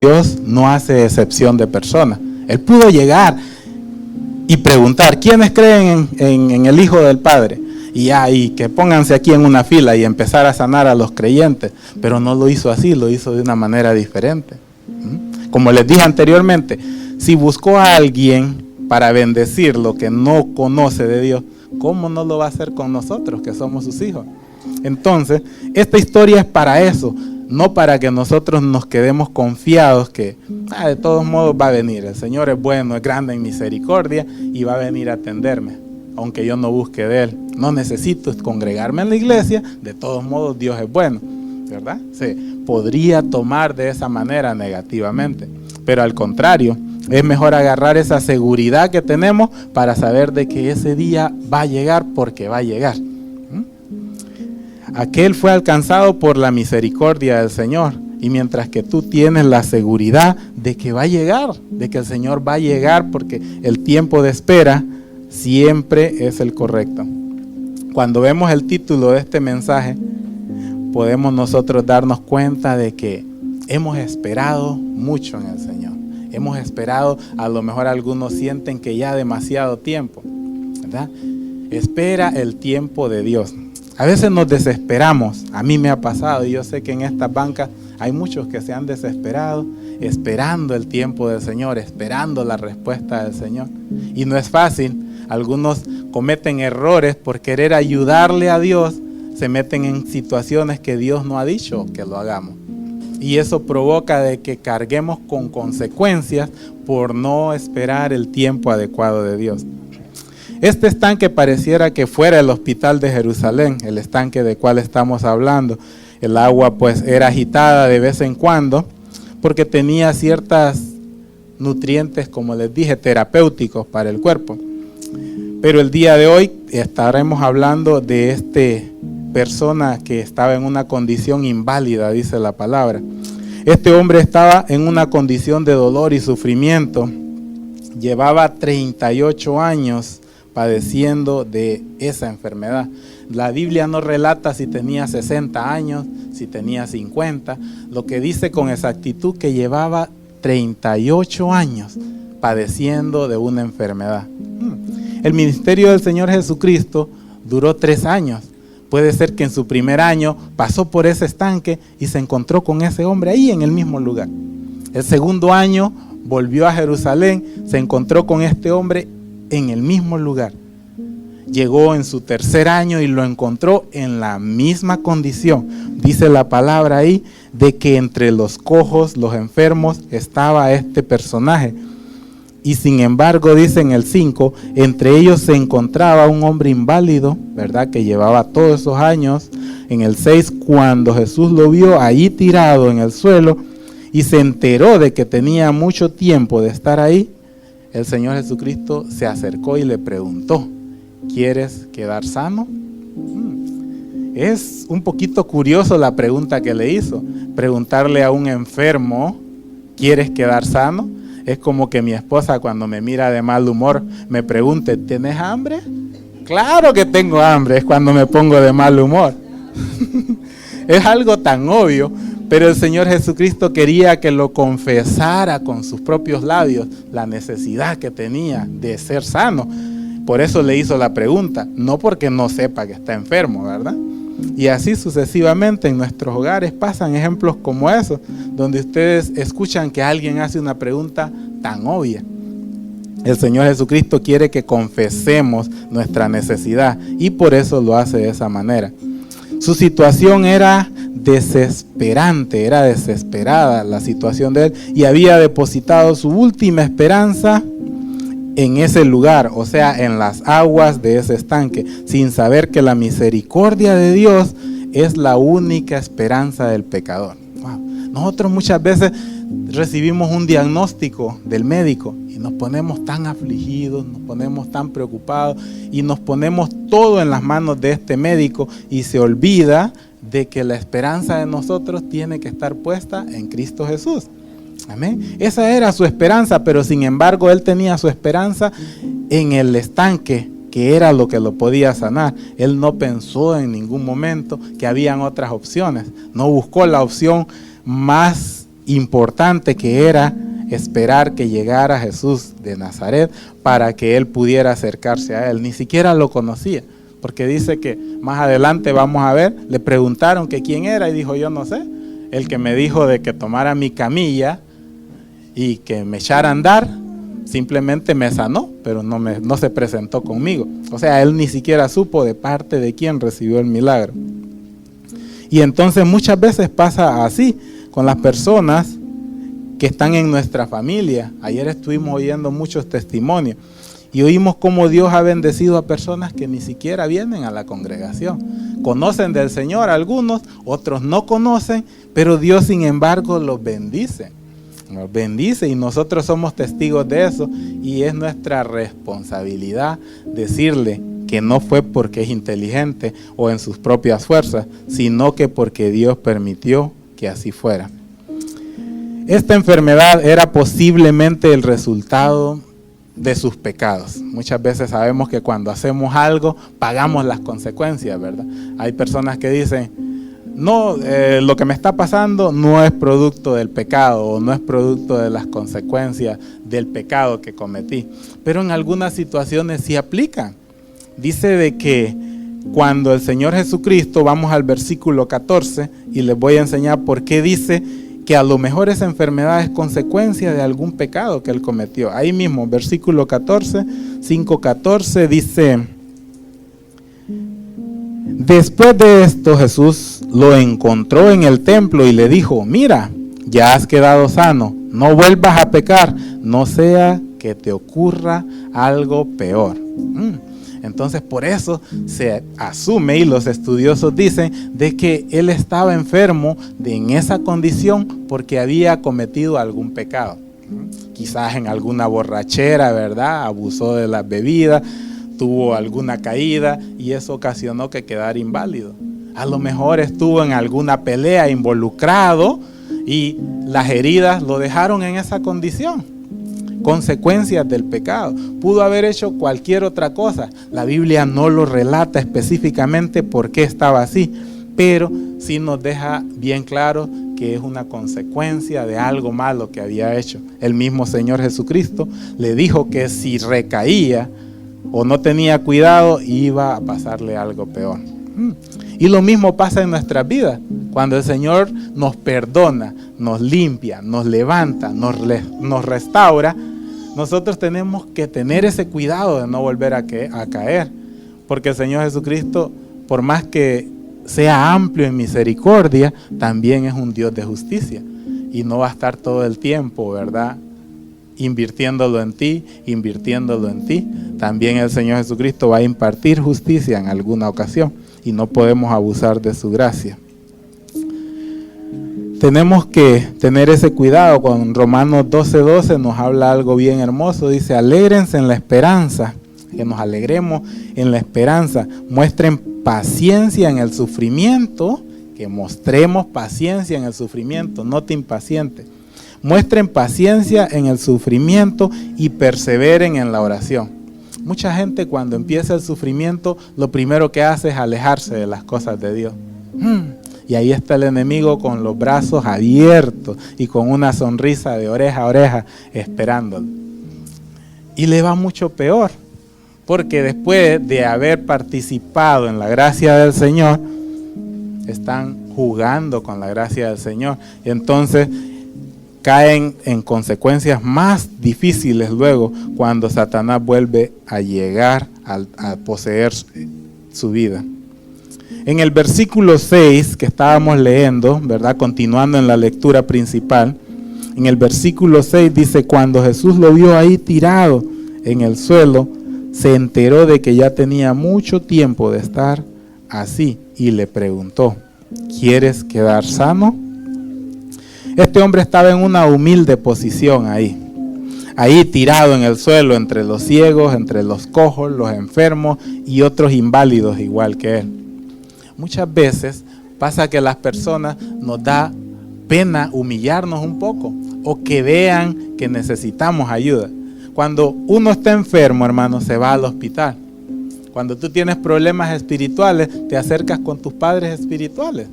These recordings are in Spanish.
Dios no hace excepción de personas. Él pudo llegar y preguntar, ¿quiénes creen en el Hijo del Padre? Y que pónganse aquí en una fila y empezar a sanar a los creyentes. Pero no lo hizo así, lo hizo de una manera diferente. Como les dije anteriormente, si buscó a alguien para bendecir lo que no conoce de Dios, ¿cómo no lo va a hacer con nosotros que somos sus hijos? Entonces, esta historia es para eso. No para que nosotros nos quedemos confiados que de todos modos va a venir. El Señor es bueno, es grande en misericordia y va a venir a atenderme, aunque yo no busque de Él. No necesito congregarme en la iglesia, de todos modos Dios es bueno, ¿verdad? Se podría tomar de esa manera negativamente, pero al contrario, es mejor agarrar esa seguridad que tenemos para saber de que ese día va a llegar porque va a llegar. Aquel fue alcanzado por la misericordia del Señor. Y mientras que tú tienes la seguridad de que va a llegar, de que el Señor va a llegar, porque el tiempo de espera siempre es el correcto. Cuando vemos el título de este mensaje, podemos nosotros darnos cuenta de que hemos esperado mucho en el Señor. Hemos esperado, a lo mejor algunos sienten que ya demasiado tiempo, ¿verdad? Espera el tiempo de Dios. A veces nos desesperamos, a mí me ha pasado y yo sé que en estas bancas hay muchos que se han desesperado esperando el tiempo del Señor, esperando la respuesta del Señor. Y no es fácil, algunos cometen errores por querer ayudarle a Dios, se meten en situaciones que Dios no ha dicho que lo hagamos. Y eso provoca de que carguemos con consecuencias por no esperar el tiempo adecuado de Dios. Este estanque pareciera que fuera el hospital de Jerusalén, el estanque del cual estamos hablando. El agua pues era agitada de vez en cuando porque tenía ciertos nutrientes, como les dije, terapéuticos para el cuerpo. Pero el día de hoy estaremos hablando de esta persona que estaba en una condición inválida, dice la palabra. Este hombre estaba en una condición de dolor y sufrimiento. Llevaba 38 años padeciendo de esa enfermedad. La Biblia no relata si tenía 60 años, si tenía 50. Lo que dice con exactitud que llevaba 38 años padeciendo de una enfermedad. El ministerio del Señor Jesucristo duró 3 años. Puede ser que en su primer año pasó por ese estanque y se encontró con ese hombre ahí en el mismo lugar. El segundo año volvió a Jerusalén, se encontró con este hombre en el mismo lugar. Llegó en su tercer año y lo encontró en la misma condición. Dice la palabra ahí de que entre los cojos, los enfermos, estaba este personaje. Y sin embargo, dice en el 5, entre ellos se encontraba un hombre inválido, ¿verdad? Que llevaba todos esos años. En el 6, cuando Jesús lo vio ahí tirado en el suelo y se enteró de que tenía mucho tiempo de estar ahí, el Señor Jesucristo se acercó y le preguntó, ¿quieres quedar sano? Es un poquito curioso la pregunta que le hizo. Preguntarle a un enfermo, ¿quieres quedar sano? Es como que mi esposa cuando me mira de mal humor me pregunte, ¿tienes hambre? Claro que tengo hambre, es cuando me pongo de mal humor. Es algo tan obvio. Pero el Señor Jesucristo quería que lo confesara con sus propios labios, la necesidad que tenía de ser sano. Por eso le hizo la pregunta, no porque no sepa que está enfermo, ¿verdad? Y así sucesivamente en nuestros hogares pasan ejemplos como esos, donde ustedes escuchan que alguien hace una pregunta tan obvia. El Señor Jesucristo quiere que confesemos nuestra necesidad y por eso lo hace de esa manera. Su situación era desesperante, era desesperada la situación de él y había depositado su última esperanza en ese lugar, o sea, en las aguas de ese estanque, sin saber que la misericordia de Dios es la única esperanza del pecador. Wow. Nosotros muchas veces recibimos un diagnóstico del médico y nos ponemos tan afligidos, nos ponemos tan preocupados y nos ponemos todo en las manos de este médico y se olvida de que la esperanza de nosotros tiene que estar puesta en Cristo Jesús. Amén. Esa era su esperanza, pero sin embargo él tenía su esperanza en el estanque, que era lo que lo podía sanar. Él no pensó en ningún momento que habían otras opciones. No buscó la opción más importante que era esperar que llegara Jesús de Nazaret para que él pudiera acercarse a él. Ni siquiera lo conocía, porque dice que más adelante vamos a ver, le preguntaron que quién era y dijo, yo no sé. El que me dijo de que tomara mi camilla y que me echara a andar, simplemente me sanó, pero no se presentó conmigo. O sea, él ni siquiera supo de parte de quién recibió el milagro. Y entonces muchas veces pasa así con las personas que están en nuestra familia. Ayer estuvimos oyendo muchos testimonios y oímos cómo Dios ha bendecido a personas que ni siquiera vienen a la congregación. Conocen del Señor algunos, otros no conocen, pero Dios sin embargo los bendice. Nos bendice y nosotros somos testigos de eso, y es nuestra responsabilidad decirle que no fue porque es inteligente o en sus propias fuerzas, sino que porque Dios permitió que así fuera. Esta enfermedad era posiblemente el resultado de sus pecados. Muchas veces sabemos que cuando hacemos algo pagamos las consecuencias, ¿verdad? Hay personas que dicen, no, lo que me está pasando no es producto del pecado o no es producto de las consecuencias del pecado que cometí. Pero en algunas situaciones sí aplican. Dice de que cuando el Señor Jesucristo, vamos al versículo 14 y les voy a enseñar por qué dice que a lo mejor esa enfermedad es consecuencia de algún pecado que él cometió. Ahí mismo, versículo 14, 5:14 dice: después de esto Jesús lo encontró en el templo y le dijo, mira, ya has quedado sano, no vuelvas a pecar, no sea que te ocurra algo peor. Entonces por eso se asume, y los estudiosos dicen, de que él estaba enfermo en esa condición porque había cometido algún pecado. Quizás en alguna borrachera, ¿verdad? Abusó de las bebidas, tuvo alguna caída y eso ocasionó que quedara inválido. A lo mejor estuvo en alguna pelea involucrado y las heridas lo dejaron en esa condición. Consecuencias del pecado. Pudo haber hecho cualquier otra cosa. La Biblia no lo relata específicamente por qué estaba así, pero sí nos deja bien claro que es una consecuencia de algo malo que había hecho. El mismo Señor Jesucristo le dijo que si recaía o no tenía cuidado, iba a pasarle algo peor. Y lo mismo pasa en nuestras vidas. Cuando el Señor nos perdona, nos limpia, nos levanta, nos restaura, nosotros tenemos que tener ese cuidado de no volver a caer. Porque el Señor Jesucristo, por más que sea amplio en misericordia, también es un Dios de justicia. Y no va a estar todo el tiempo, ¿verdad?, invirtiéndolo en ti. También el Señor Jesucristo va a impartir justicia en alguna ocasión y no podemos abusar de su gracia. Tenemos que tener ese cuidado. Con Romanos 12:12 nos habla algo bien hermoso. Dice, alégrense en la esperanza, que nos alegremos en la esperanza. Muestren paciencia en el sufrimiento, que mostremos paciencia en el sufrimiento, no te impacientes. Muestren paciencia en el sufrimiento y perseveren en la oración. Mucha gente cuando empieza el sufrimiento, lo primero que hace es alejarse de las cosas de Dios. Y ahí está el enemigo con los brazos abiertos y con una sonrisa de oreja a oreja esperándolo. Y le va mucho peor, porque después de haber participado en la gracia del Señor, están jugando con la gracia del Señor. Y entonces caen en consecuencias más difíciles luego cuando Satanás vuelve a llegar a poseer su vida. En el versículo 6 que estábamos leyendo, ¿verdad?, continuando en la lectura principal, en el versículo 6 dice, cuando Jesús lo vio ahí tirado en el suelo, se enteró de que ya tenía mucho tiempo de estar así y le preguntó, ¿quieres quedar sano? Este hombre estaba en una humilde posición ahí tirado en el suelo entre los ciegos, entre los cojos, los enfermos y otros inválidos igual que él. Muchas veces pasa que a las personas nos da pena humillarnos un poco o que vean que necesitamos ayuda. Cuando uno está enfermo, hermano, se va al hospital. Cuando tú tienes problemas espirituales, te acercas con tus padres espirituales.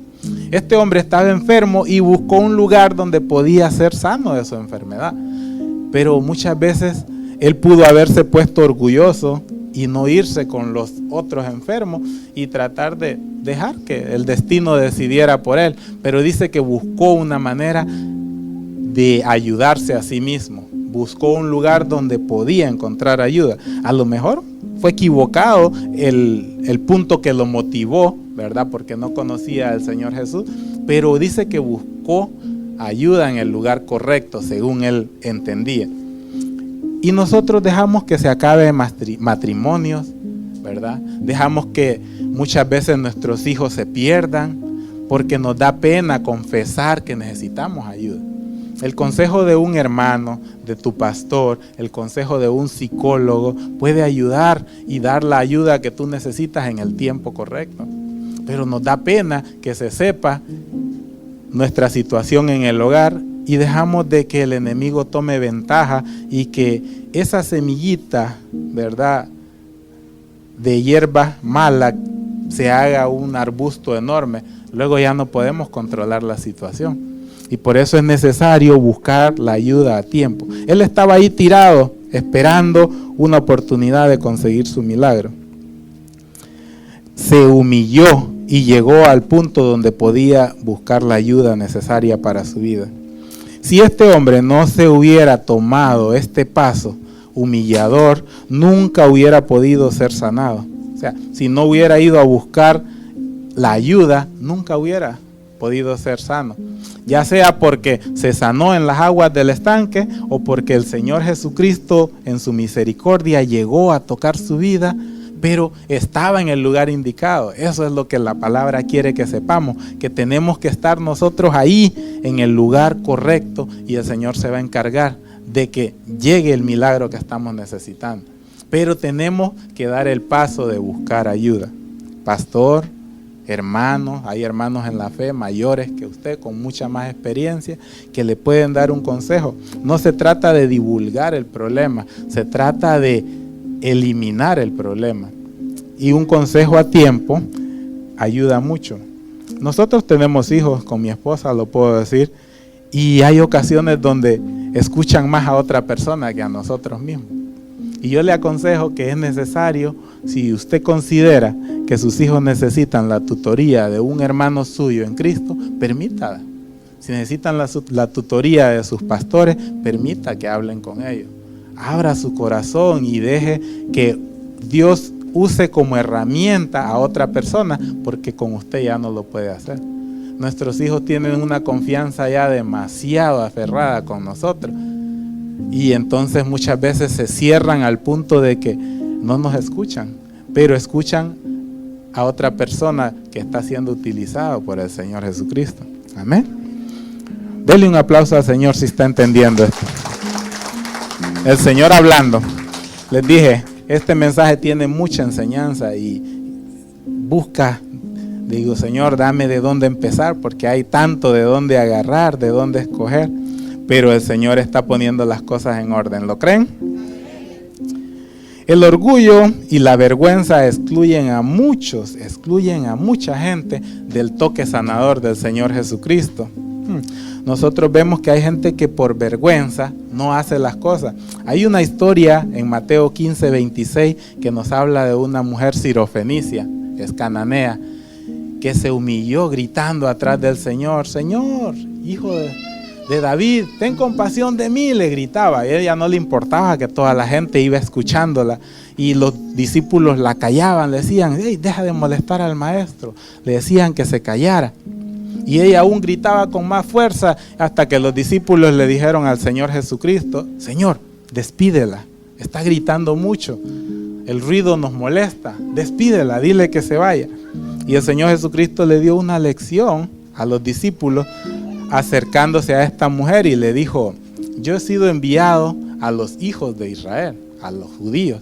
Este hombre estaba enfermo y buscó un lugar donde podía ser sano de su enfermedad. Pero muchas veces él pudo haberse puesto orgulloso y no irse con los otros enfermos y tratar de dejar que el destino decidiera por él. Pero dice que buscó una manera de ayudarse a sí mismo. Buscó un lugar donde podía encontrar ayuda. A lo mejor fue equivocado el punto que lo motivó, ¿verdad? Porque no conocía al Señor Jesús. Pero dice que buscó ayuda en el lugar correcto, según él entendía. Y nosotros dejamos que se acaben matrimonios, ¿verdad? Dejamos que muchas veces nuestros hijos se pierdan porque nos da pena confesar que necesitamos ayuda. El consejo de un hermano, de tu pastor, el consejo de un psicólogo puede ayudar y dar la ayuda que tú necesitas en el tiempo correcto. Pero nos da pena que se sepa nuestra situación en el hogar y dejamos de que el enemigo tome ventaja y que esa semillita, ¿verdad?, de hierba mala se haga un arbusto enorme. Luego ya no podemos controlar la situación. Y por eso es necesario buscar la ayuda a tiempo. Él estaba ahí tirado, esperando una oportunidad de conseguir su milagro. Se humilló y llegó al punto donde podía buscar la ayuda necesaria para su vida. Si este hombre no se hubiera tomado este paso humillador, nunca hubiera podido ser sanado. O sea, si no hubiera ido a buscar la ayuda, nunca hubiera podido ser sano. Ya sea porque se sanó en las aguas del estanque o porque el Señor Jesucristo en su misericordia llegó a tocar su vida, pero estaba en el lugar indicado. Eso es lo que la palabra quiere que sepamos, que tenemos que estar nosotros ahí en el lugar correcto y el Señor se va a encargar de que llegue el milagro que estamos necesitando. Pero tenemos que dar el paso de buscar ayuda. Pastor, hermanos, hay hermanos en la fe mayores que usted con mucha más experiencia que le pueden dar un consejo. No se trata de divulgar el problema, se trata de eliminar el problema. Y un consejo a tiempo ayuda mucho. Nosotros tenemos hijos, con mi esposa lo puedo decir, y hay ocasiones donde escuchan más a otra persona que a nosotros mismos. Y yo le aconsejo que es necesario, si usted considera que sus hijos necesitan la tutoría de un hermano suyo en Cristo, permítala. Si necesitan la tutoría de sus pastores, permita que hablen con ellos. Abra su corazón y deje que Dios use como herramienta a otra persona, porque con usted ya no lo puede hacer. Nuestros hijos tienen una confianza ya demasiado aferrada con nosotros. Y entonces muchas veces se cierran al punto de que no nos escuchan, pero escuchan a otra persona que está siendo utilizada por el Señor Jesucristo. Amén. Dele un aplauso al Señor si está entendiendo esto. El Señor hablando. Les dije, este mensaje tiene mucha enseñanza y busca, digo, Señor, dame de dónde empezar, porque hay tanto de dónde agarrar, de dónde escoger. Pero el Señor está poniendo las cosas en orden. ¿Lo creen? El orgullo y la vergüenza excluyen a mucha gente del toque sanador del Señor Jesucristo. Nosotros vemos que hay gente que por vergüenza no hace las cosas. Hay una historia en Mateo 15:26 que nos habla de una mujer sirofenicia, es cananea, que se humilló gritando atrás del Señor: Señor, hijo de David, ten compasión de mí, le gritaba. Y a ella no le importaba que toda la gente iba escuchándola y los discípulos la callaban, le decían: hey, deja de molestar al maestro, le decían que se callara. Y ella aún gritaba con más fuerza hasta que los discípulos le dijeron al Señor Jesucristo: Señor, despídela, está gritando mucho, el ruido nos molesta, despídela, dile que se vaya. Y el Señor Jesucristo le dio una lección a los discípulos acercándose a esta mujer y le dijo: yo he sido enviado a los hijos de Israel, a los judíos,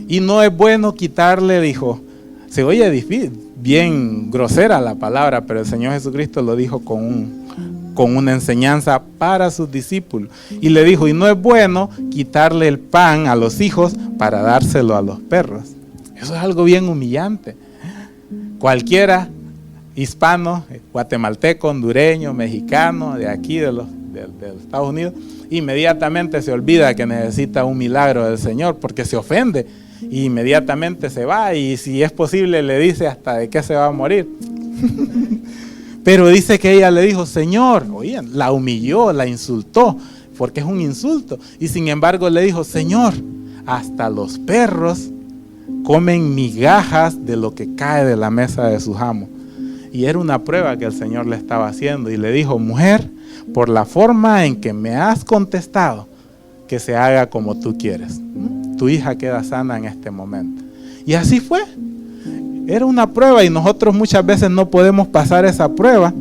y no es bueno quitarle, dijo, se oye difícil, bien grosera la palabra, pero el Señor Jesucristo lo dijo con una enseñanza para sus discípulos, y le dijo: y no es bueno quitarle el pan a los hijos para dárselo a los perros. Eso es algo bien humillante. Cualquiera hispano, guatemalteco, hondureño, mexicano, de aquí, de los Estados Unidos, inmediatamente se olvida que necesita un milagro del Señor porque se ofende. Y inmediatamente se va, y si es posible le dice hasta de qué se va a morir. Pero dice que ella le dijo, Señor, oye, la humilló, la insultó, porque es un insulto. Y sin embargo le dijo, Señor, hasta los perros comen migajas de lo que cae de la mesa de sus amos. Y era una prueba que el Señor le estaba haciendo. Y le dijo, mujer, por la forma en que me has contestado, que se haga como tú quieres. Tu hija queda sana en este momento. Y así fue. Era una prueba, y nosotros muchas veces no podemos pasar esa prueba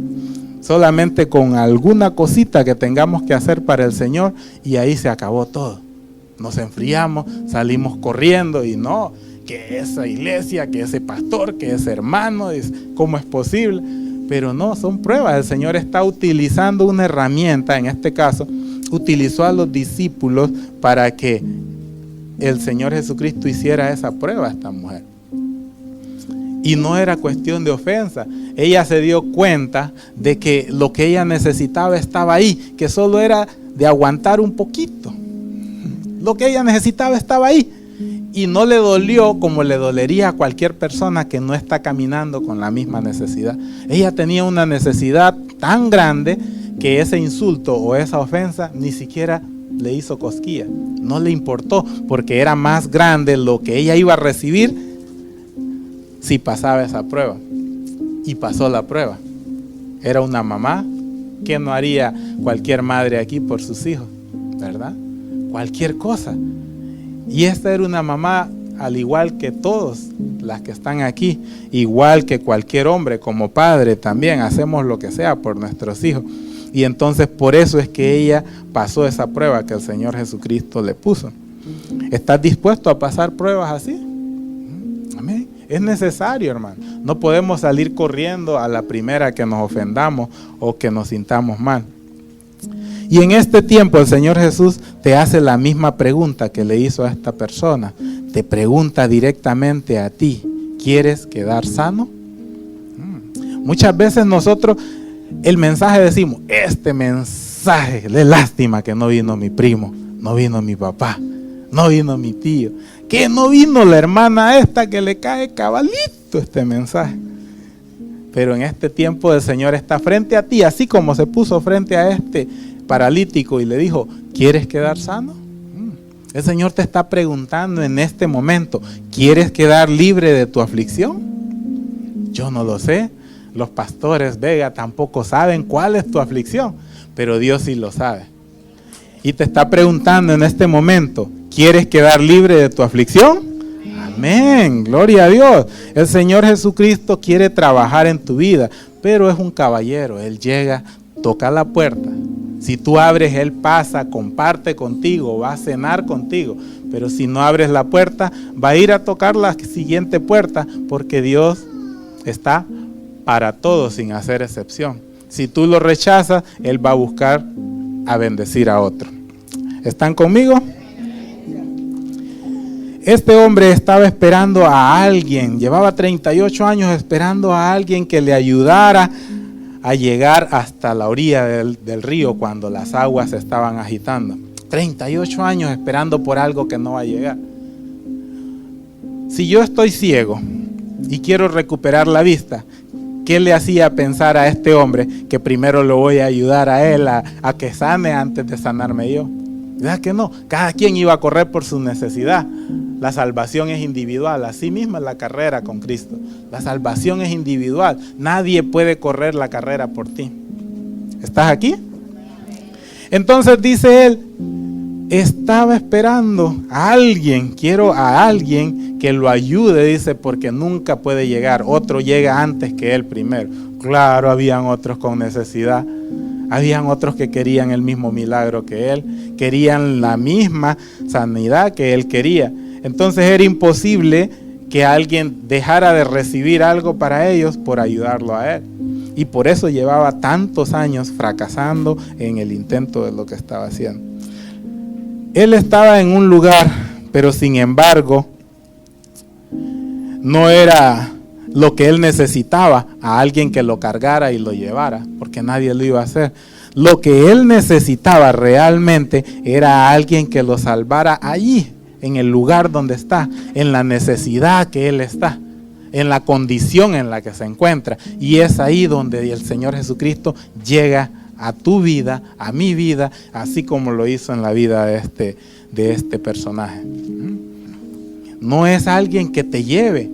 solamente con alguna cosita que tengamos que hacer para el Señor, y ahí se acabó todo. Nos enfriamos, salimos corriendo, y no, que esa iglesia, que ese pastor, que ese hermano, ¿cómo es posible? Pero no, son pruebas. El Señor está utilizando una herramienta, en este caso, utilizó a los discípulos para que el Señor Jesucristo hiciera esa prueba a esta mujer. Y no era cuestión de ofensa. Ella se dio cuenta de que lo que ella necesitaba estaba ahí, que solo era de aguantar un poquito. Lo que ella necesitaba estaba ahí. Y no le dolió como le dolería a cualquier persona que no está caminando con la misma necesidad. Ella tenía una necesidad tan grande que ese insulto o esa ofensa ni siquiera le hizo cosquilla. No le importó, porque era más grande lo que ella iba a recibir si pasaba esa prueba. Y pasó la prueba. Era una mamá. ¿Qué no haría cualquier madre aquí por sus hijos? ¿Verdad? Cualquier cosa. Y esta era una mamá al igual que todos las que están aquí, igual que cualquier hombre, como padre también hacemos lo que sea por nuestros hijos. Y entonces por eso es que ella pasó esa prueba que el Señor Jesucristo le puso. ¿Estás dispuesto a pasar pruebas así? Amén. Es necesario, hermano. No podemos salir corriendo a la primera que nos ofendamos o que nos sintamos mal. Y en este tiempo el Señor Jesús te hace la misma pregunta que le hizo a esta persona. Te pregunta directamente a ti, ¿quieres quedar sano? Muchas veces nosotros el mensaje decimos, este mensaje, es lástima que no vino mi primo, no vino mi papá, no vino mi tío, que no vino la hermana esta que le cae cabalito este mensaje. Pero en este tiempo el Señor está frente a ti, así como se puso frente a este paralítico y le dijo, ¿quieres quedar sano? El Señor te está preguntando en este momento, ¿quieres quedar libre de tu aflicción? Yo no lo sé. Los pastores Vega tampoco saben cuál es tu aflicción, pero Dios sí lo sabe. Y te está preguntando en este momento, ¿quieres quedar libre de tu aflicción? Amén, gloria a Dios. El Señor Jesucristo quiere trabajar en tu vida, pero es un caballero. Él llega, toca la puerta. Si tú abres, Él pasa, comparte contigo, va a cenar contigo. Pero si no abres la puerta, va a ir a tocar la siguiente puerta, porque Dios está para todos sin hacer excepción. Si tú lo rechazas, Él va a buscar a bendecir a otro. ¿Están conmigo? Este hombre estaba esperando a alguien, llevaba 38 años esperando a alguien que le ayudara a llegar hasta la orilla del río cuando las aguas se estaban agitando. 38 años esperando por algo que no va a llegar. Si yo estoy ciego y quiero recuperar la vista, ¿qué le hacía pensar a este hombre que primero lo voy a ayudar a él a que sane antes de sanarme yo? ¿Verdad que no? Cada quien iba a correr por su necesidad. La salvación es individual, así misma es la carrera con Cristo. La salvación es individual. Nadie puede correr la carrera por ti. ¿Estás aquí? Entonces dice él, estaba esperando a alguien, quiero a alguien que lo ayude, dice, porque nunca puede llegar. Otro llega antes que él primero. Claro, habían otros con necesidad. Habían otros que querían el mismo milagro que él, querían la misma sanidad que él quería. Entonces era imposible que alguien dejara de recibir algo para ellos por ayudarlo a él. Y por eso llevaba tantos años fracasando en el intento de lo que estaba haciendo. Él estaba en un lugar, pero sin embargo, no era lo que él necesitaba a alguien que lo cargara y lo llevara, porque nadie lo iba a hacer. Lo que él necesitaba realmente era a alguien que lo salvara allí, en el lugar donde está, en la necesidad que él está, en la condición en la que se encuentra. Y es ahí donde el Señor Jesucristo llega a tu vida, a mi vida, así como lo hizo en la vida de este personaje. No es alguien que te lleve.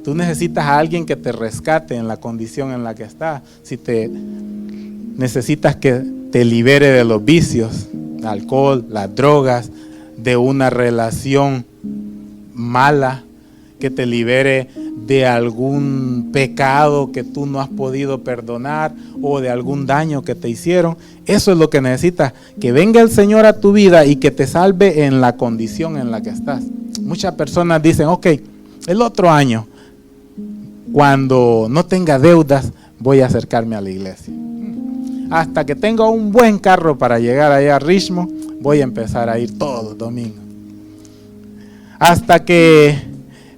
Tú necesitas a alguien que te rescate en la condición en la que estás. Si necesitas que te libere de los vicios, el alcohol, las drogas, de una relación mala, que te libere de algún pecado que tú no has podido perdonar o de algún daño que te hicieron. Eso es lo que necesitas, que venga el Señor a tu vida y que te salve en la condición en la que estás. Muchas personas dicen, ok, el otro año, cuando no tenga deudas, voy a acercarme a la iglesia. Hasta que tenga un buen carro para llegar allá a Richmond, voy a empezar a ir todos los domingos. Hasta que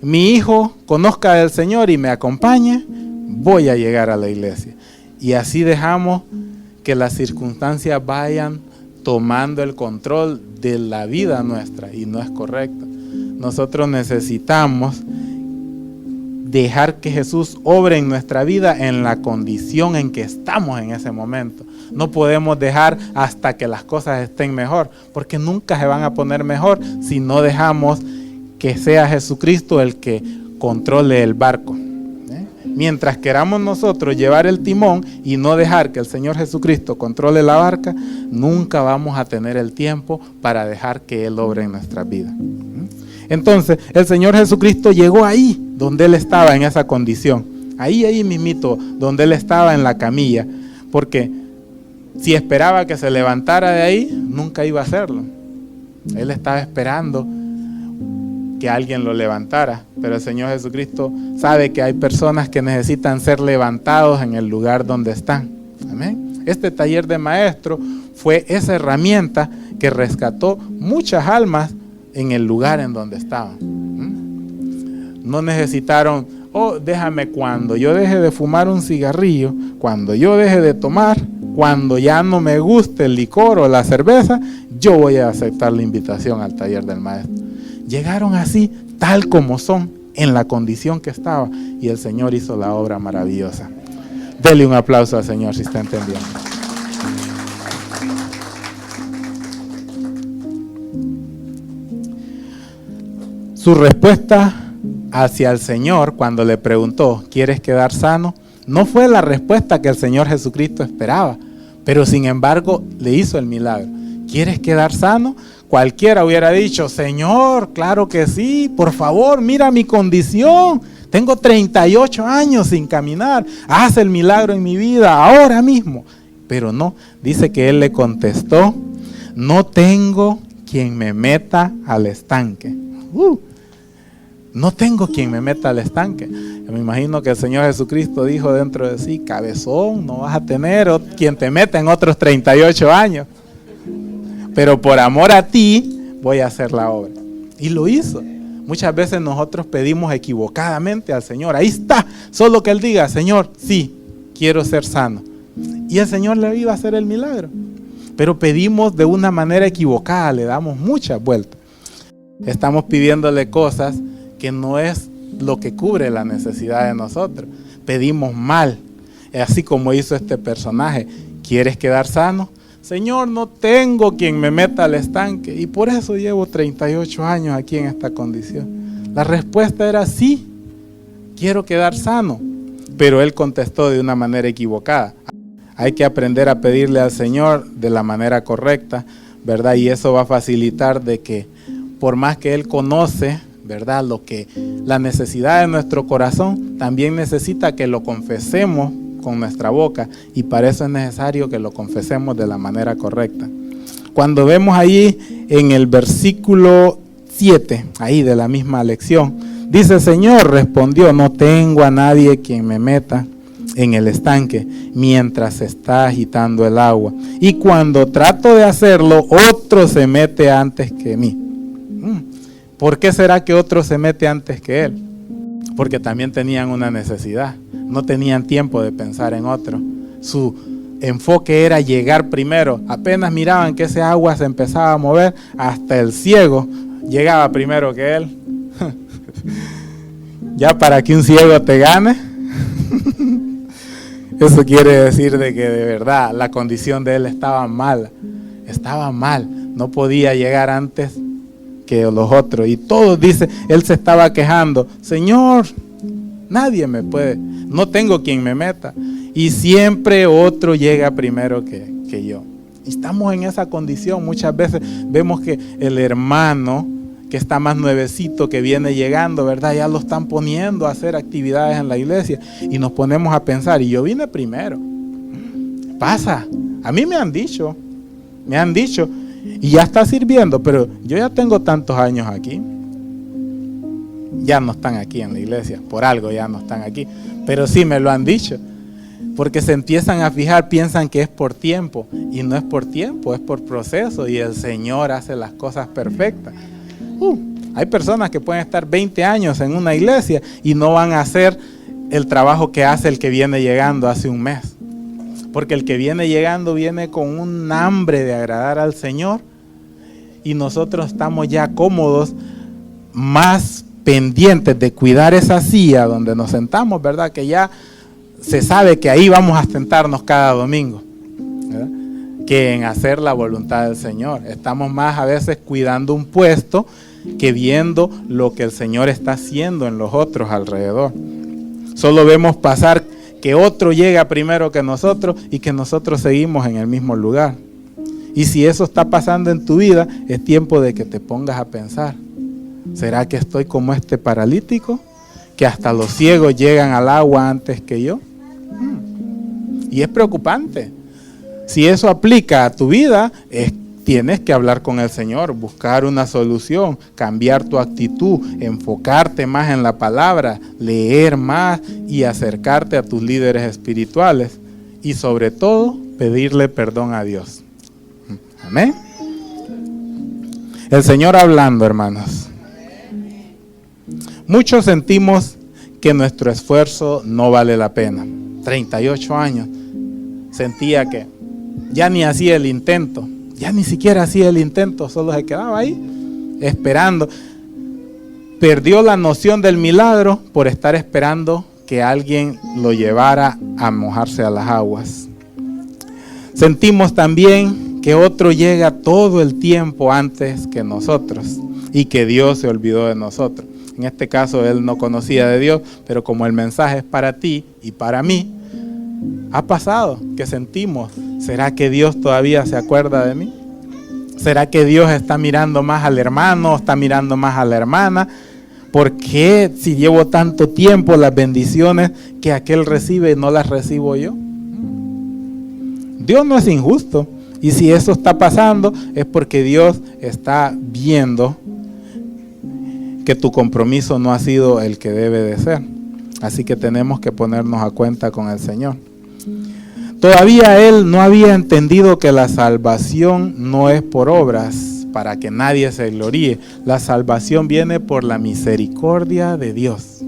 mi hijo conozca del Señor y me acompañe, voy a llegar a la iglesia. Y así dejamos que las circunstancias vayan tomando el control de la vida nuestra, y no es correcto. Nosotros necesitamos dejar que Jesús obre en nuestra vida en la condición en que estamos en ese momento. No podemos dejar hasta que las cosas estén mejor, porque nunca se van a poner mejor si no dejamos que sea Jesucristo el que controle el barco. Mientras queramos nosotros llevar el timón y no dejar que el Señor Jesucristo controle la barca, nunca vamos a tener el tiempo para dejar que Él obre en nuestras vidas. Entonces, el Señor Jesucristo llegó ahí donde Él estaba en esa condición. Ahí mismito, donde Él estaba en la camilla. Porque si esperaba que se levantara de ahí, nunca iba a hacerlo. Él estaba esperando que alguien lo levantara. Pero el Señor Jesucristo sabe que hay personas que necesitan ser levantados en el lugar donde están. Amén. Este taller de maestro fue esa herramienta que rescató muchas almas en el lugar en donde estaban. No necesitaron, déjame cuando yo deje de fumar un cigarrillo, cuando yo deje de tomar, cuando ya no me guste el licor o la cerveza, yo voy a aceptar la invitación al taller del maestro. Llegaron así, tal como son, en la condición que estaba, y el Señor hizo la obra maravillosa. Dele un aplauso al Señor si está entendiendo. Su respuesta hacia el Señor cuando le preguntó, ¿quieres quedar sano? No fue la respuesta que el Señor Jesucristo esperaba, pero sin embargo le hizo el milagro. ¿Quieres quedar sano? Cualquiera hubiera dicho, Señor, claro que sí, por favor, mira mi condición. Tengo 38 años sin caminar, haz el milagro en mi vida ahora mismo. Pero no, dice que Él le contestó, no tengo quien me meta al estanque. No tengo quien me meta al estanque. Me imagino que el Señor Jesucristo dijo dentro de sí, cabezón, no vas a tener quien te meta en otros 38 años. Pero por amor a ti voy a hacer la obra. Y lo hizo. Muchas veces nosotros pedimos equivocadamente al Señor. Ahí está, solo que Él diga, Señor, sí, quiero ser sano. Y el Señor le iba a hacer el milagro. Pero pedimos de una manera equivocada, le damos muchas vueltas. Estamos pidiéndole cosas que no es lo que cubre la necesidad de nosotros. Pedimos mal, así como hizo este personaje. ¿Quieres quedar sano? Señor, no tengo quien me meta al estanque y por eso llevo 38 años aquí en esta condición. La respuesta era sí, quiero quedar sano, pero él contestó de una manera equivocada. Hay que aprender a pedirle al Señor de la manera correcta, ¿verdad? Y eso va a facilitar de que por más que Él conoce, ¿verdad?, la necesidad de nuestro corazón, también necesita que lo confesemos con nuestra boca, y para eso es necesario que lo confesemos de la manera correcta. Cuando vemos ahí en el versículo 7, ahí de la misma lección, dice, el Señor respondió, no tengo a nadie quien me meta en el estanque mientras se está agitando el agua, y cuando trato de hacerlo, otro se mete antes que mí. ¿Por qué será que otro se mete antes que él? porque también tenían una necesidad. No tenían tiempo de pensar en otro. Su enfoque era llegar primero. Apenas miraban que ese agua se empezaba a mover, hasta el ciego llegaba primero que él. Ya para que un ciego te gane, eso quiere decir de que de verdad la condición de él estaba mal. Estaba mal. No podía llegar antes que los otros. Y todos dicen, él se estaba quejando: Señor, nadie me puede, no tengo quien me meta. Y siempre otro llega primero que yo. Y estamos en esa condición. Muchas veces vemos que el hermano que está más nuevecito, que viene llegando, ¿verdad? Ya lo están poniendo a hacer actividades en la iglesia. Y nos ponemos a pensar, y yo vine primero. Pasa. A mí me han dicho, y ya está sirviendo, pero yo ya tengo tantos años aquí. Ya no están aquí en la iglesia, por algo ya no están aquí. Pero sí me lo han dicho. Porque se empiezan a fijar, piensan que es por tiempo. Y no es por tiempo, es por proceso. Y el Señor hace las cosas perfectas. Hay personas que pueden estar 20 años en una iglesia y no van a hacer el trabajo que hace el que viene llegando hace un mes. Porque el que viene llegando viene con un hambre de agradar al Señor. Y nosotros estamos ya cómodos, más pendientes de cuidar esa silla donde nos sentamos, ¿verdad? Que ya se sabe que ahí vamos a sentarnos cada domingo, ¿verdad? Que en hacer la voluntad del Señor. Estamos más a veces cuidando un puesto que viendo lo que el Señor está haciendo en los otros alrededor. Solo vemos pasar que otro llega primero que nosotros y que nosotros seguimos en el mismo lugar. Y si eso está pasando en tu vida, es tiempo de que te pongas a pensar: ¿será que estoy como este paralítico? Que hasta los ciegos llegan al agua antes que yo. Y es preocupante. Si eso aplica a tu vida, tienes que hablar con el Señor, buscar una solución, cambiar tu actitud, enfocarte más en la palabra, leer más y acercarte a tus líderes espirituales. Y sobre todo, pedirle perdón a Dios. Amén. El Señor hablando, hermanos. Muchos sentimos que nuestro esfuerzo no vale la pena. 38 años. Sentía que ya ni hacía el intento. Ya ni siquiera hacía el intento, solo se quedaba ahí, esperando. Perdió la noción del milagro por estar esperando que alguien lo llevara a mojarse a las aguas. Sentimos también que otro llega todo el tiempo antes que nosotros y que Dios se olvidó de nosotros. En este caso él no conocía de Dios, pero como el mensaje es para ti y para mí, ha pasado que sentimos: ¿será que Dios todavía se acuerda de mí? ¿Será que Dios está mirando más al hermano, está mirando más a la hermana? ¿Por qué si llevo tanto tiempo las bendiciones que aquel recibe no las recibo yo? Dios no es injusto. Y si eso está pasando es porque Dios está viendo que tu compromiso no ha sido el que debe de ser. Así que tenemos que ponernos a cuenta con el Señor. Todavía él no había entendido que la salvación no es por obras, para que nadie se gloríe. La salvación viene por la misericordia de Dios.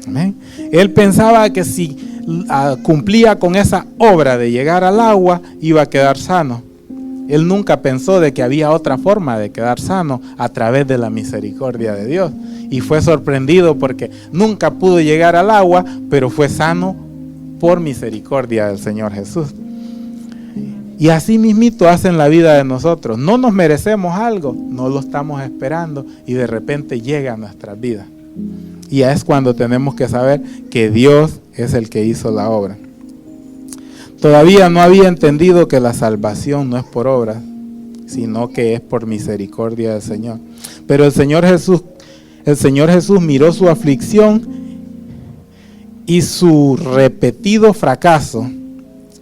¿Amén? Él pensaba que si cumplía con esa obra de llegar al agua, iba a quedar sano. Él nunca pensó de que había otra forma de quedar sano a través de la misericordia de Dios. Y fue sorprendido porque nunca pudo llegar al agua, pero fue sano por misericordia del Señor Jesús. Y así mismito hace en la vida de nosotros. No nos merecemos algo, no lo estamos esperando y de repente llega a nuestras vidas. Y es cuando tenemos que saber que Dios es el que hizo la obra. Todavía no había entendido que la salvación no es por obras, sino que es por misericordia del Señor. Pero el Señor Jesús miró su aflicción y su repetido fracaso,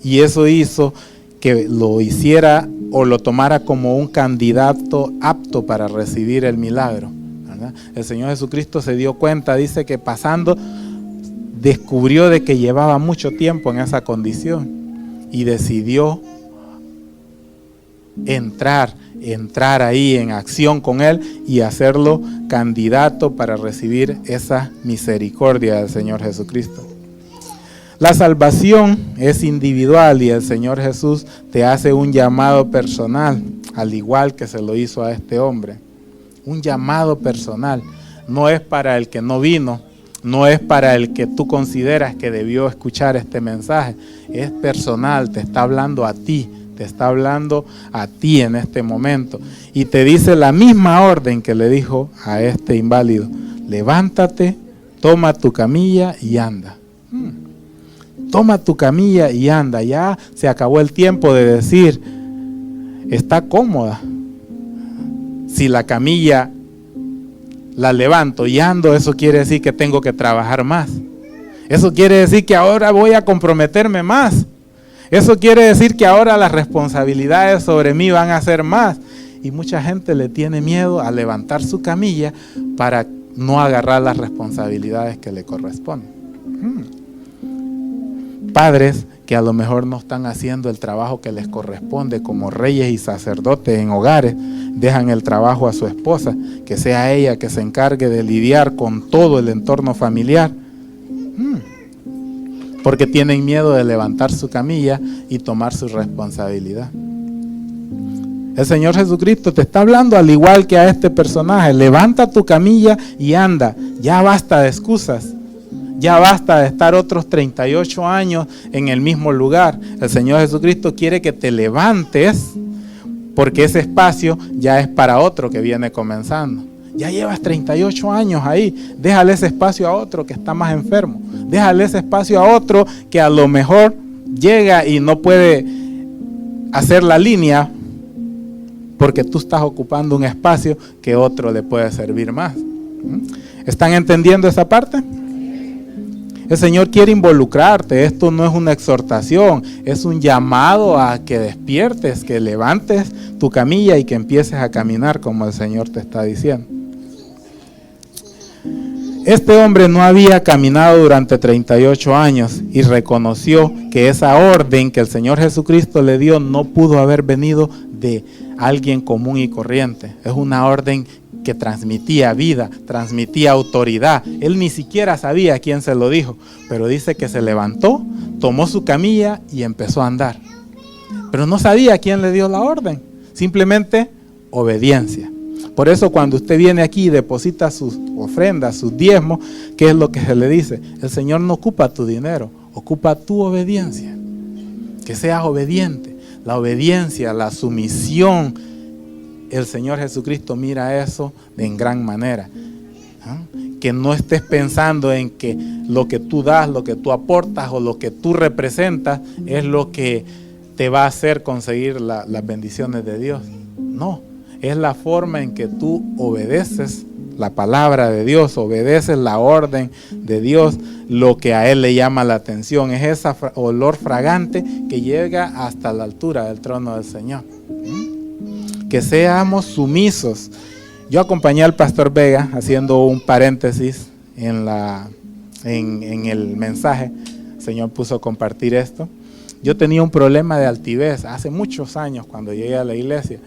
y eso hizo que lo hiciera o lo tomara como un candidato apto para recibir el milagro, ¿verdad? El Señor Jesucristo se dio cuenta, dice que pasando, descubrió de que llevaba mucho tiempo en esa condición y decidió entrar entrar ahí en acción con él y hacerlo candidato para recibir esa misericordia del Señor Jesucristo. La salvación es individual y el Señor Jesús te hace un llamado personal, al igual que se lo hizo a este hombre. Un llamado personal. No es para el que no vino, no es para el que tú consideras que debió escuchar este mensaje. Es personal, te está hablando a ti, te está hablando a ti en este momento. Y te dice la misma orden que le dijo a este inválido. Levántate, toma tu camilla y anda. Toma tu camilla y anda. Ya se acabó el tiempo de decir, está cómoda. Si la camilla la levanto y ando, eso quiere decir que tengo que trabajar más. Eso quiere decir que ahora voy a comprometerme más. Eso quiere decir que ahora las responsabilidades sobre mí van a ser más. Y mucha gente le tiene miedo a levantar su camilla para no agarrar las responsabilidades que le corresponden. Padres que a lo mejor no están haciendo el trabajo que les corresponde como reyes y sacerdotes en hogares, dejan el trabajo a su esposa, que sea ella que se encargue de lidiar con todo el entorno familiar, porque tienen miedo de levantar su camilla y tomar su responsabilidad. El Señor Jesucristo te está hablando al igual que a este personaje. Levanta tu camilla y anda. Ya basta de excusas. Ya basta de estar otros 38 años en el mismo lugar. El Señor Jesucristo quiere que te levantes, porque ese espacio ya es para otro que viene comenzando. Ya llevas 38 años ahí. Déjale ese espacio a otro que está más enfermo. Déjale ese espacio a otro que a lo mejor llega y no puede hacer la línea porque tú estás ocupando un espacio que otro le puede servir más. ¿Están entendiendo esa parte? El Señor quiere involucrarte. Esto no es una exhortación, es un llamado a que despiertes, que levantes tu camilla y que empieces a caminar como el Señor te está diciendo. Este hombre no había caminado durante 38 años y reconoció que esa orden que el Señor Jesucristo le dio no pudo haber venido de alguien común y corriente. Es una orden que transmitía vida, transmitía autoridad. Él ni siquiera sabía quién se lo dijo, pero dice que se levantó, tomó su camilla y empezó a andar. Pero no sabía quién le dio la orden, simplemente obediencia. Por eso cuando usted viene aquí y deposita sus ofrendas, sus diezmos, ¿qué es lo que se le dice? El Señor no ocupa tu dinero, ocupa tu obediencia. Que seas obediente. La obediencia, la sumisión, el Señor Jesucristo mira eso en gran manera. Que no estés pensando en que lo que tú das, lo que tú aportas o lo que tú representas es lo que te va a hacer conseguir las bendiciones de Dios. No, es la forma en que tú obedeces la palabra de Dios, obedeces la orden de Dios, lo que a Él le llama la atención. Es ese olor fragante que llega hasta la altura del trono del Señor. Que seamos sumisos. Yo acompañé al pastor Vega, haciendo un paréntesis en el mensaje. El Señor puso a compartir esto. Yo tenía un problema de altivez hace muchos años cuando llegué a la iglesia.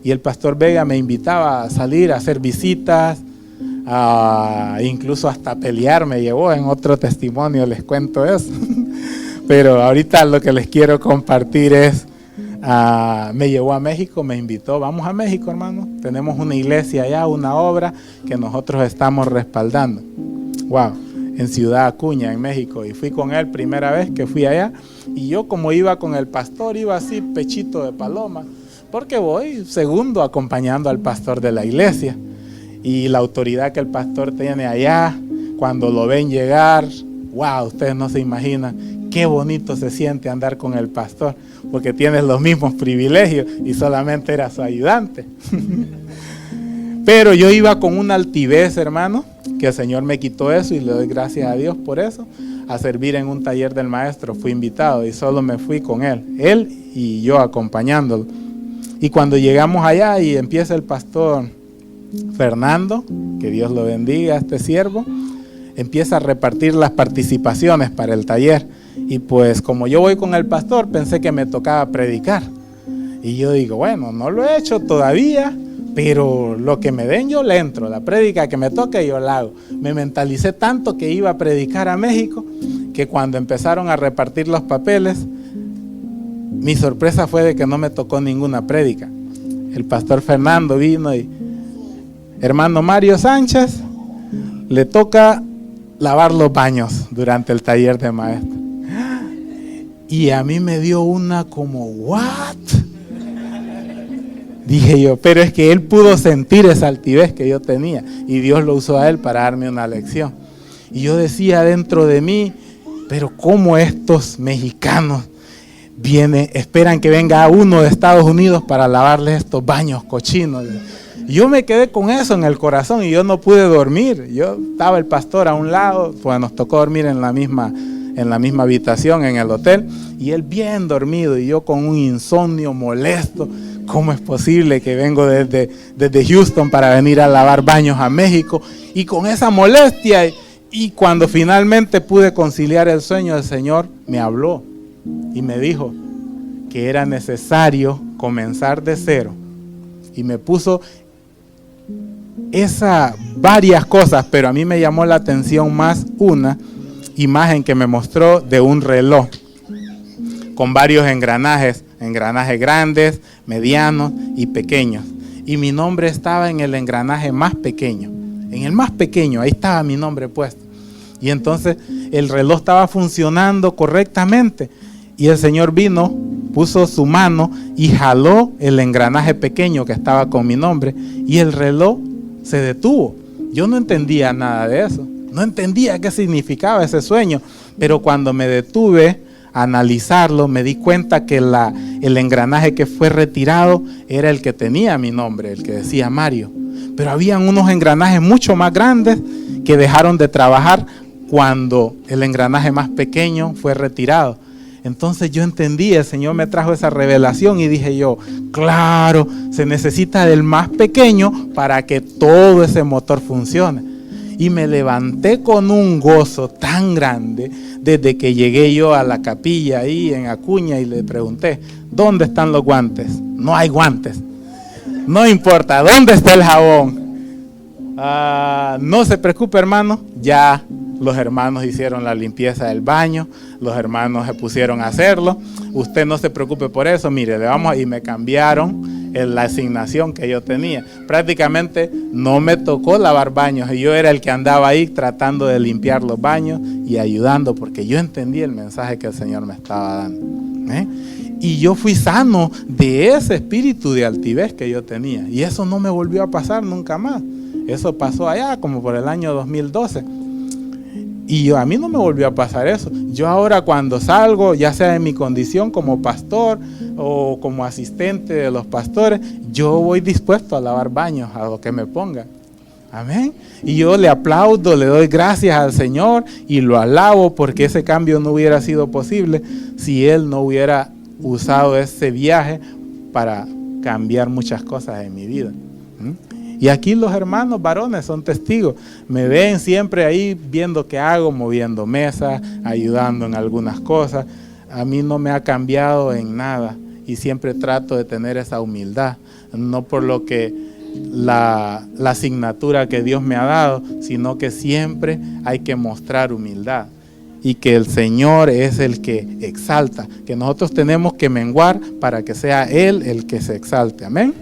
Y el pastor Vega me invitaba a salir, a hacer visitas, incluso hasta pelear me llevó. En otro testimonio les cuento eso. Pero ahorita lo que les quiero compartir es, me llevó a México, me invitó, vamos a México, hermano. Tenemos una iglesia allá, una obra que nosotros estamos respaldando. Wow, en Ciudad Acuña, en México. Y fui con él primera vez que fui allá. Y yo, como iba con el pastor, iba así, pechito de paloma, porque voy segundo acompañando al pastor de la iglesia. Y la autoridad que el pastor tiene allá, cuando lo ven llegar, wow, ustedes no se imaginan qué bonito se siente andar con el pastor, porque tienes los mismos privilegios y solamente era su ayudante. Pero yo iba con una altivez, hermano, que el Señor me quitó eso y le doy gracias a Dios por eso. A servir en un taller del maestro fui invitado y solo me fui con él y yo acompañándolo. Y cuando llegamos allá y empieza el pastor Fernando, que Dios lo bendiga, este siervo, empieza a repartir las participaciones para el taller. Y pues como yo voy con el pastor, pensé que me tocaba predicar. Y yo digo, bueno, no lo he hecho todavía, pero lo que me den yo le entro, la prédica que me toque yo la hago. Me mentalicé tanto que iba a predicar a México, que cuando empezaron a repartir los papeles, mi sorpresa fue de que no me tocó ninguna prédica. El pastor Fernando vino y, hermano Mario Sánchez, le toca lavar los baños durante el taller de maestro. Y a mí me dio una como, ¿what? Dije yo, pero es que él pudo sentir esa altivez que yo tenía y Dios lo usó a él para darme una lección. Y yo decía dentro de mí, pero ¿cómo estos mexicanos esperan que venga uno de Estados Unidos para lavarles estos baños cochinos? Y yo me quedé con eso en el corazón y yo no pude dormir. Yo estaba el pastor a un lado, pues nos tocó dormir en la misma habitación en el hotel, y él bien dormido y yo con un insomnio molesto. ¿Cómo es posible que vengo desde Houston para venir a lavar baños a México? Y con esa molestia, y cuando finalmente pude conciliar el sueño, el Señor me habló y me dijo que era necesario comenzar de cero. Y me puso varias cosas, pero a mí me llamó la atención más una imagen que me mostró de un reloj con varios engranajes grandes, medianos y pequeños. Y mi nombre estaba en el engranaje más pequeño, en el más pequeño, ahí estaba mi nombre puesto. Y entonces el reloj estaba funcionando correctamente y el Señor vino, puso su mano y jaló el engranaje pequeño que estaba con mi nombre y el reloj se detuvo. Yo no entendía nada de eso, no entendía qué significaba ese sueño, pero cuando me detuve a analizarlo, me di cuenta que el engranaje que fue retirado era el que tenía mi nombre, el que decía Mario. Pero habían unos engranajes mucho más grandes que dejaron de trabajar cuando el engranaje más pequeño fue retirado. Entonces yo entendí, el Señor me trajo esa revelación y dije yo, claro, se necesita del más pequeño para que todo ese motor funcione. Y me levanté con un gozo tan grande desde que llegué yo a la capilla ahí en Acuña y le pregunté, ¿dónde están los guantes? No hay guantes. No importa, ¿dónde está el jabón? No se preocupe, hermano, ya los hermanos hicieron la limpieza del baño, los hermanos se pusieron a hacerlo, usted no se preocupe por eso, mire, y me cambiaron la asignación que yo tenía. Prácticamente no me tocó lavar baños y yo era el que andaba ahí tratando de limpiar los baños y ayudando, porque yo entendí el mensaje que el Señor me estaba dando. Y yo fui sano de ese espíritu de altivez que yo tenía, y eso no me volvió a pasar nunca más. Eso pasó allá como por el año 2012. Y a mí no me volvió a pasar eso. Yo ahora cuando salgo, ya sea en mi condición como pastor o como asistente de los pastores, yo voy dispuesto a lavar baños a lo que me pongan. Amén. Y yo le aplaudo, le doy gracias al Señor y lo alabo, porque ese cambio no hubiera sido posible si Él no hubiera usado ese viaje para cambiar muchas cosas en mi vida. Y aquí los hermanos varones son testigos. Me ven siempre ahí viendo qué hago, moviendo mesas, ayudando en algunas cosas. A mí no me ha cambiado en nada y siempre trato de tener esa humildad. No por lo que la asignatura que Dios me ha dado, sino que siempre hay que mostrar humildad. Y que el Señor es el que exalta. Que nosotros tenemos que menguar para que sea Él el que se exalte. Amén.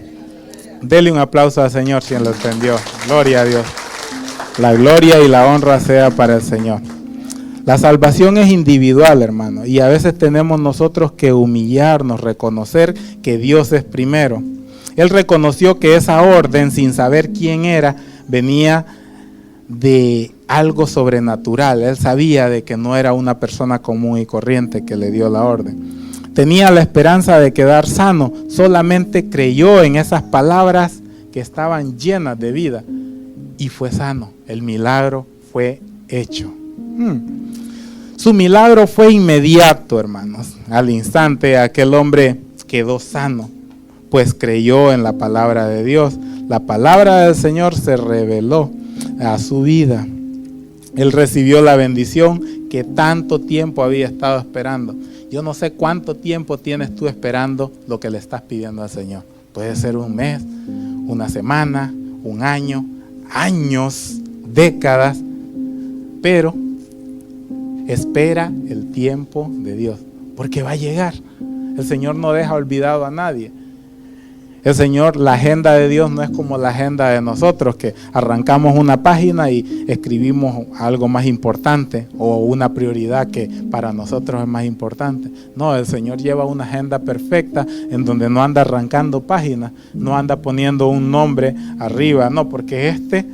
Dele un aplauso al Señor quien lo entendió. Gloria a Dios. La gloria y la honra sea para el Señor. La salvación es individual, hermano, y a veces tenemos nosotros que humillarnos, reconocer que Dios es primero. Él reconoció que esa orden, sin saber quién era, venía de algo sobrenatural. Él sabía de que no era una persona común y corriente que le dio la orden. Tenía la esperanza de quedar sano, solamente creyó en esas palabras que estaban llenas de vida y fue sano. El milagro fue hecho. Su milagro fue inmediato, hermanos. Al instante aquel hombre quedó sano, pues creyó en la palabra de Dios. La palabra del Señor se reveló a su vida. Él recibió la bendición que tanto tiempo había estado esperando. Yo no sé cuánto tiempo tienes tú esperando lo que le estás pidiendo al Señor. Puede ser un mes, una semana, un año, años, décadas, pero espera el tiempo de Dios, porque va a llegar. El Señor no deja olvidado a nadie. El Señor, la agenda de Dios no es como la agenda de nosotros, que arrancamos una página y escribimos algo más importante o una prioridad que para nosotros es más importante. No, el Señor lleva una agenda perfecta en donde no anda arrancando páginas, no anda poniendo un nombre arriba, no, porque este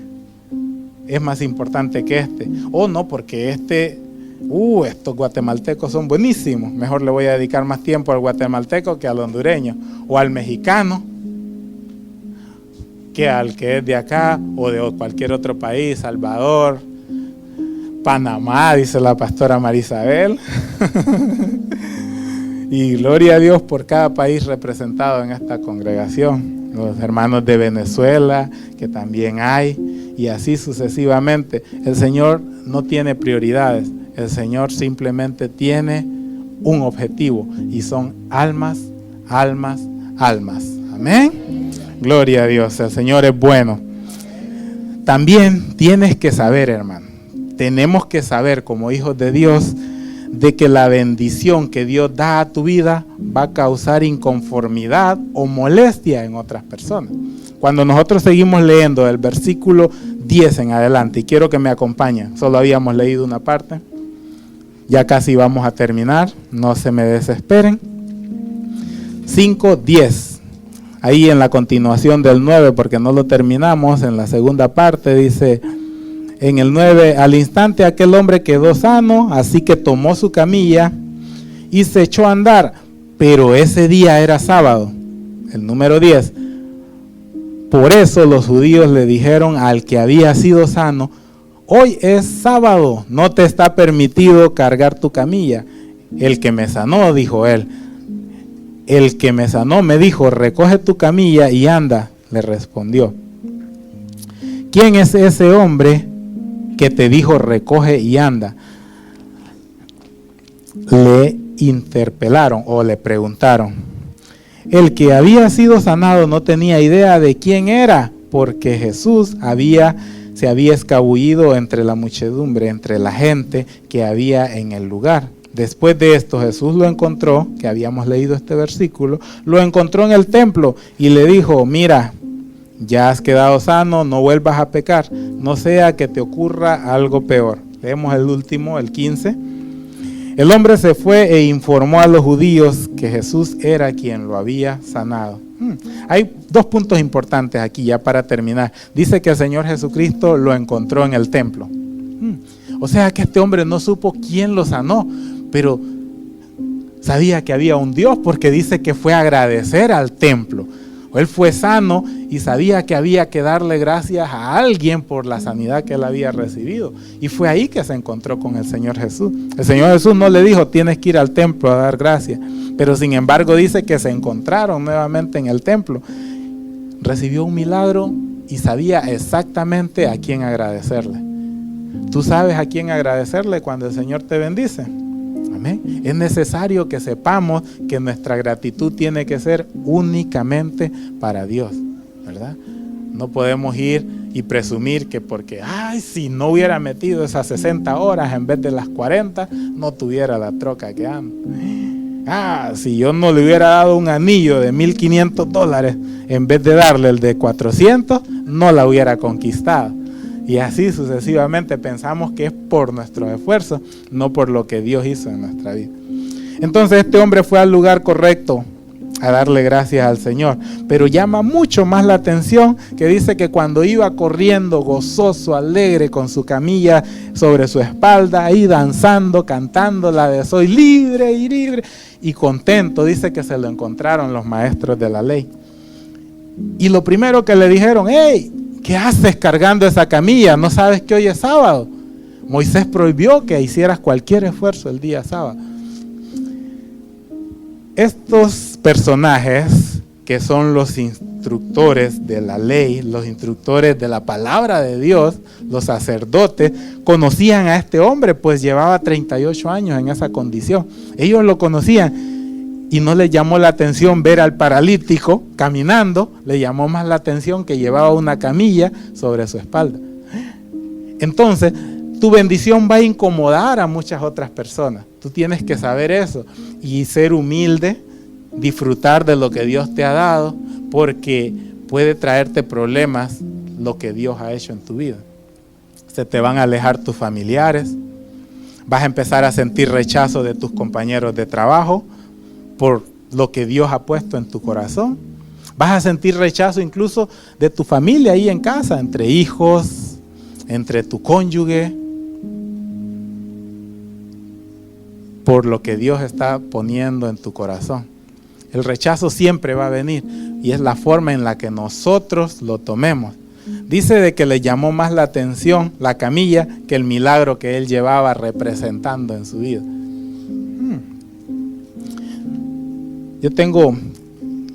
es más importante que este, o no, porque estos guatemaltecos son buenísimos, mejor le voy a dedicar más tiempo al guatemalteco que al hondureño, o al mexicano que al que es de acá o de cualquier otro país, Salvador, Panamá, dice la pastora Marisabel. Y gloria a Dios por cada país representado en esta congregación. Los hermanos de Venezuela, que también hay, y así sucesivamente. El Señor no tiene prioridades, el Señor simplemente tiene un objetivo, y son almas, almas, almas. Amén. Gloria a Dios, el Señor es bueno. También tienes que saber, hermano, tenemos que saber como hijos de Dios, de que la bendición que Dios da a tu vida va a causar inconformidad o molestia en otras personas. Cuando nosotros seguimos leyendo del versículo 10 en adelante, y quiero que me acompañen, solo habíamos leído una parte, ya casi vamos a terminar, no se me desesperen. 5:10, ahí en la continuación del 9, porque no lo terminamos, en la segunda parte dice, en el 9, al instante aquel hombre quedó sano, así que tomó su camilla y se echó a andar, pero ese día era sábado. El número 10, por eso los judíos le dijeron al que había sido sano, hoy es sábado, no te está permitido cargar tu camilla. El que me sanó, dijo él, el que me sanó me dijo, recoge tu camilla y anda, le respondió. ¿Quién es ese hombre que te dijo recoge y anda? Le interpelaron o le preguntaron. El que había sido sanado no tenía idea de quién era, porque Jesús se había escabullido entre la muchedumbre, entre la gente que había en el lugar. Después de esto Jesús lo encontró, que habíamos leído este versículo, lo encontró en el templo y le dijo, mira, ya has quedado sano, no vuelvas a pecar, no sea que te ocurra algo peor. Leemos el último, el 15. El hombre se fue e informó a los judíos que Jesús era quien lo había sanado. Hay dos puntos importantes aquí ya para terminar. Dice que el Señor Jesucristo lo encontró en el templo. O sea que este hombre no supo quién lo sanó, pero sabía que había un Dios, porque dice que fue a agradecer al templo. Él fue sano y sabía que había que darle gracias a alguien por la sanidad que él había recibido. Y fue ahí que se encontró con el Señor Jesús. El Señor Jesús no le dijo, tienes que ir al templo a dar gracias. Pero sin embargo dice que se encontraron nuevamente en el templo. Recibió un milagro y sabía exactamente a quién agradecerle. ¿Tú sabes a quién agradecerle cuando el Señor te bendice? Amén. Es necesario que sepamos que nuestra gratitud tiene que ser únicamente para Dios, ¿verdad? No podemos ir y presumir que porque, si no hubiera metido esas 60 horas en vez de las 40, no tuviera la troca que ando. Si yo no le hubiera dado un anillo de $1,500 en vez de darle el de 400, no la hubiera conquistado. Y así sucesivamente pensamos que es por nuestro esfuerzo, no por lo que Dios hizo en nuestra vida. Entonces este hombre fue al lugar correcto a darle gracias al Señor. Pero llama mucho más la atención que dice que cuando iba corriendo gozoso, alegre, con su camilla sobre su espalda, ahí danzando, cantando la de soy libre y libre, y contento, dice que se lo encontraron los maestros de la ley. Y lo primero que le dijeron, hey, ¿qué haces cargando esa camilla? ¿No sabes que hoy es sábado? Moisés prohibió que hicieras cualquier esfuerzo el día sábado. Estos personajes, que son los instructores de la ley, los instructores de la palabra de Dios, los sacerdotes, conocían a este hombre, pues llevaba 38 años en esa condición. Ellos lo conocían y no les llamó la atención ver al paralítico caminando, le llamó más la atención que llevaba una camilla sobre su espalda. Entonces, tu bendición va a incomodar a muchas otras personas. Tú tienes que saber eso y ser humilde, disfrutar de lo que Dios te ha dado, porque puede traerte problemas lo que Dios ha hecho en tu vida. Se te van a alejar tus familiares, vas a empezar a sentir rechazo de tus compañeros de trabajo por lo que Dios ha puesto en tu corazón. Vas a sentir rechazo incluso de tu familia ahí en casa, entre hijos, entre tu cónyuge, por lo que Dios está poniendo en tu corazón. El rechazo siempre va a venir y es la forma en la que nosotros lo tomemos. Dice de que le llamó más la atención la camilla que el milagro que él llevaba representando en su vida. Yo tengo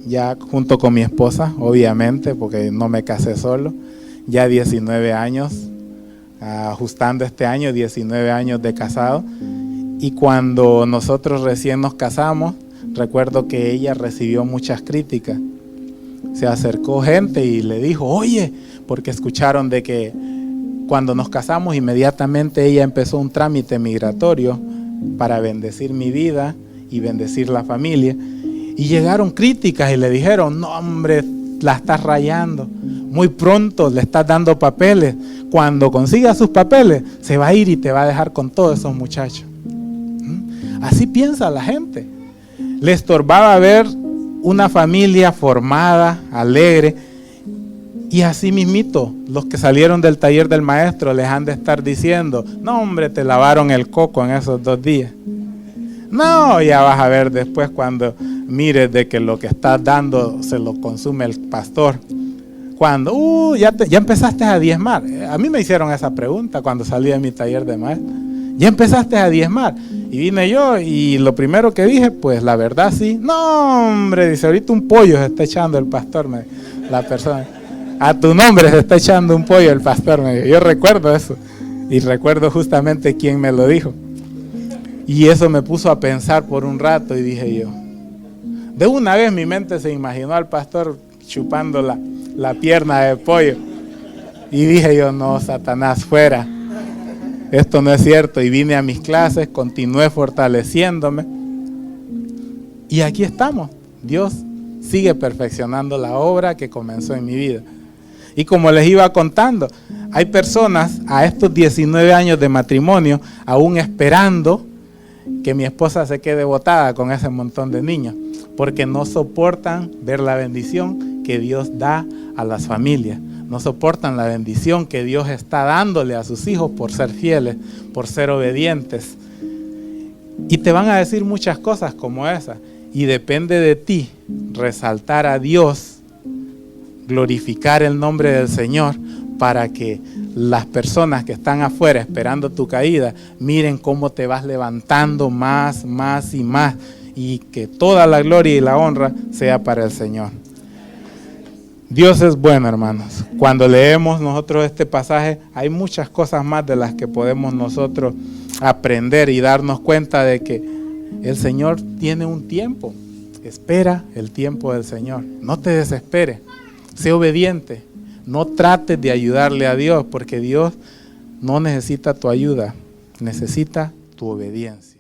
ya junto con mi esposa, obviamente, porque no me casé solo, ya 19 años, ajustando este año, 19 años de casado. Y cuando nosotros recién nos casamos, recuerdo que ella recibió muchas críticas. Se acercó gente y le dijo, oye, porque escucharon de que cuando nos casamos inmediatamente ella empezó un trámite migratorio para bendecir mi vida y bendecir la familia. Y llegaron críticas y le dijeron, no hombre, la estás rayando. Muy pronto le estás dando papeles. Cuando consiga sus papeles, se va a ir y te va a dejar con todos esos muchachos. Así piensa la gente. Le estorbaba ver una familia formada, alegre, y así mismito, los que salieron del taller del maestro les han de estar diciendo, no hombre, te lavaron el coco en esos 2 días. No, ya vas a ver después cuando mires de que lo que estás dando se lo consume el pastor. Cuando, ya empezaste a diezmar. A mí me hicieron esa pregunta cuando salí de mi taller de maestro. ¿Ya empezaste a diezmar? Y vine yo y lo primero que dije, pues la verdad sí. No, hombre, dice, ahorita un pollo se está echando el pastor, la persona. A tu nombre se está echando un pollo el pastor, me dijo. Yo recuerdo eso. Y recuerdo justamente quién me lo dijo. Y eso me puso a pensar por un rato y dije yo. De una vez mi mente se imaginó al pastor chupando la pierna de pollo. Y dije yo, no, Satanás, fuera. Esto no es cierto. Y vine a mis clases, continué fortaleciéndome. Y aquí estamos. Dios sigue perfeccionando la obra que comenzó en mi vida. Y como les iba contando, hay personas a estos 19 años de matrimonio aún esperando que mi esposa se quede botada con ese montón de niños, porque no soportan ver la bendición que Dios da a las familias. No soportan la bendición que Dios está dándole a sus hijos por ser fieles, por ser obedientes. Y te van a decir muchas cosas como esas. Y depende de ti resaltar a Dios, glorificar el nombre del Señor, para que las personas que están afuera esperando tu caída miren cómo te vas levantando más y más, y que toda la gloria y la honra sea para el Señor. Dios es bueno, hermanos. Cuando leemos nosotros este pasaje, hay muchas cosas más de las que podemos nosotros aprender y darnos cuenta de que el Señor tiene un tiempo. Espera el tiempo del Señor. No te desesperes. Sé obediente. No trates de ayudarle a Dios, porque Dios no necesita tu ayuda, necesita tu obediencia.